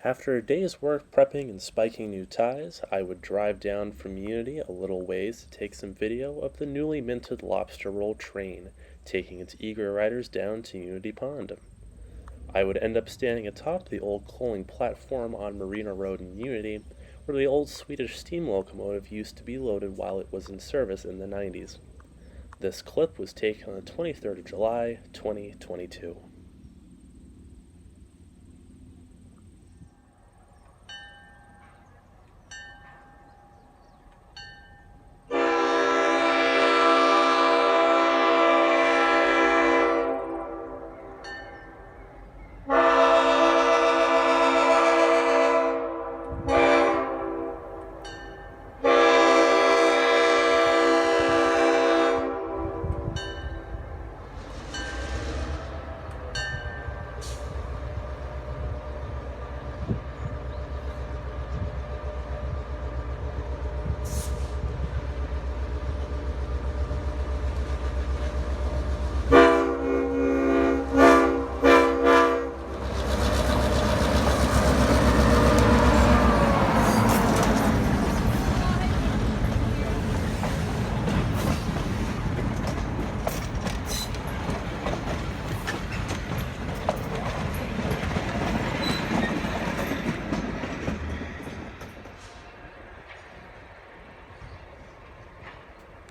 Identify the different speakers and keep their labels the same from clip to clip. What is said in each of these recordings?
Speaker 1: After a day's work prepping and spiking new ties, I would drive down from Unity a little ways to take some video of the newly minted lobster roll train, taking its eager riders down to Unity Pond. I would end up standing atop the old coaling platform on Marina Road in Unity, where the old Swedish steam locomotive used to be loaded while it was in service in the 90s. This clip was taken on the 23rd of July, 2022.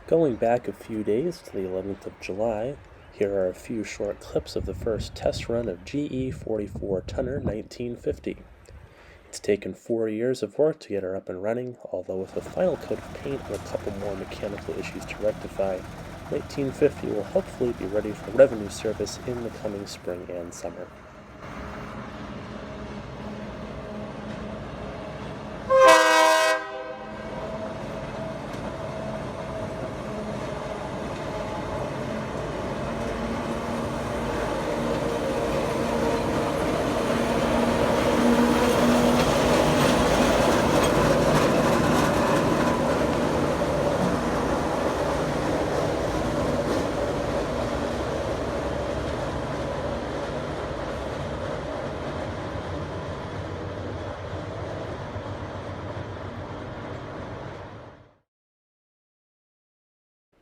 Speaker 1: Going back a few days to the 11th of July, here are a few short clips of the first test run of GE 44 Tonner 1950. It's taken 4 years of work to get her up and running, although with a final coat of paint and a couple more mechanical issues to rectify, 1950 will hopefully be ready for revenue service in the coming spring and summer.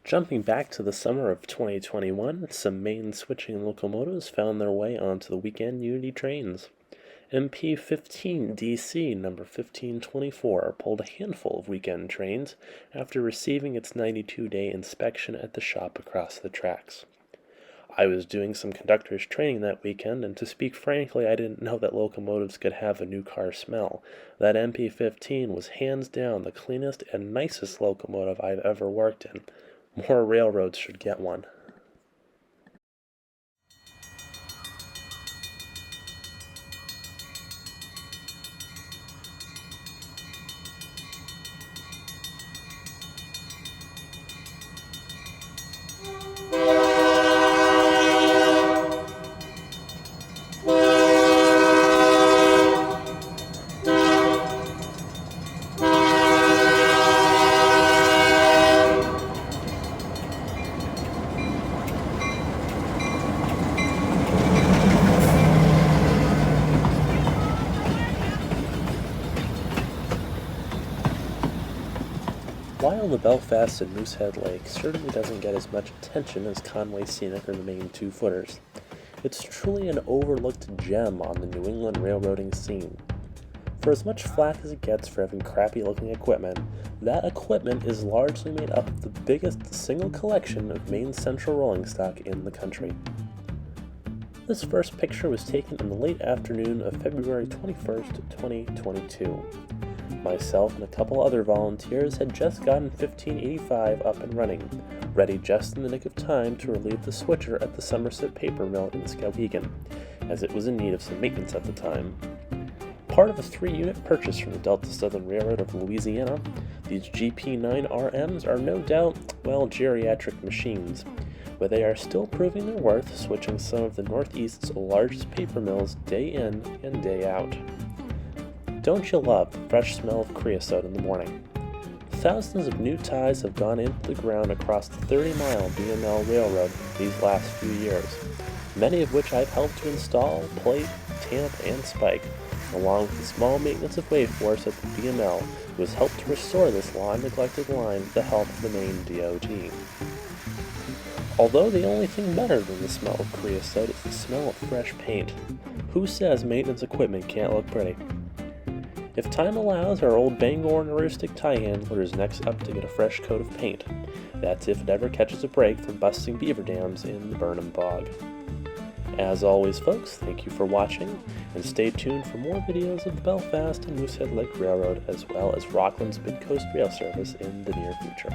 Speaker 1: Jumping back to the summer of 2021, some Maine switching locomotives found their way onto the weekend Unity trains. MP 15 DC number 1524 pulled a handful of weekend trains after receiving its 92-day inspection at the shop across the tracks. I was doing some conductor's training that weekend, and to speak frankly, I didn't know that locomotives could have a new car smell. That MP 15 was hands down the cleanest and nicest locomotive I've ever worked in. More railroads should get one. While the Belfast and Moosehead Lake certainly doesn't get as much attention as Conway Scenic or the Maine Two-Footers, it's truly an overlooked gem on the New England railroading scene. For as much flack as it gets for having crappy-looking equipment, that equipment is largely made up of the biggest single collection of Maine Central rolling stock in the country. This first picture was taken in the late afternoon of February 21st, 2022. Myself and a couple other volunteers had just gotten 1585 up and running, ready just in the nick of time to relieve the switcher at the Somerset paper mill in Skowhegan, as it was in need of some maintenance at the time. Part of a 3-unit purchase from the Delta Southern Railroad of Louisiana, these GP9RMs are no doubt, geriatric machines, but they are still proving their worth, switching some of the Northeast's largest paper mills day in and day out. Don't you love the fresh smell of creosote in the morning? Thousands of new ties have gone into the ground across the 30-mile BML Railroad these last few years, many of which I've helped to install, plate, tamp, and spike, along with the small maintenance of Wayforce at the BML, who has helped to restore this long-neglected line with the help of the Maine DOT. Although the only thing better than the smell of creosote is the smell of fresh paint. Who says maintenance equipment can't look pretty? If time allows, our old Bangor and Aroostook tie handler is next up to get a fresh coat of paint. That's if it ever catches a break from busting beaver dams in the Burnham Bog. As always, folks, thank you for watching, and stay tuned for more videos of the Belfast and Moosehead Lake Railroad, as well as Rockland's Mid-Coast Rail Service in the near future.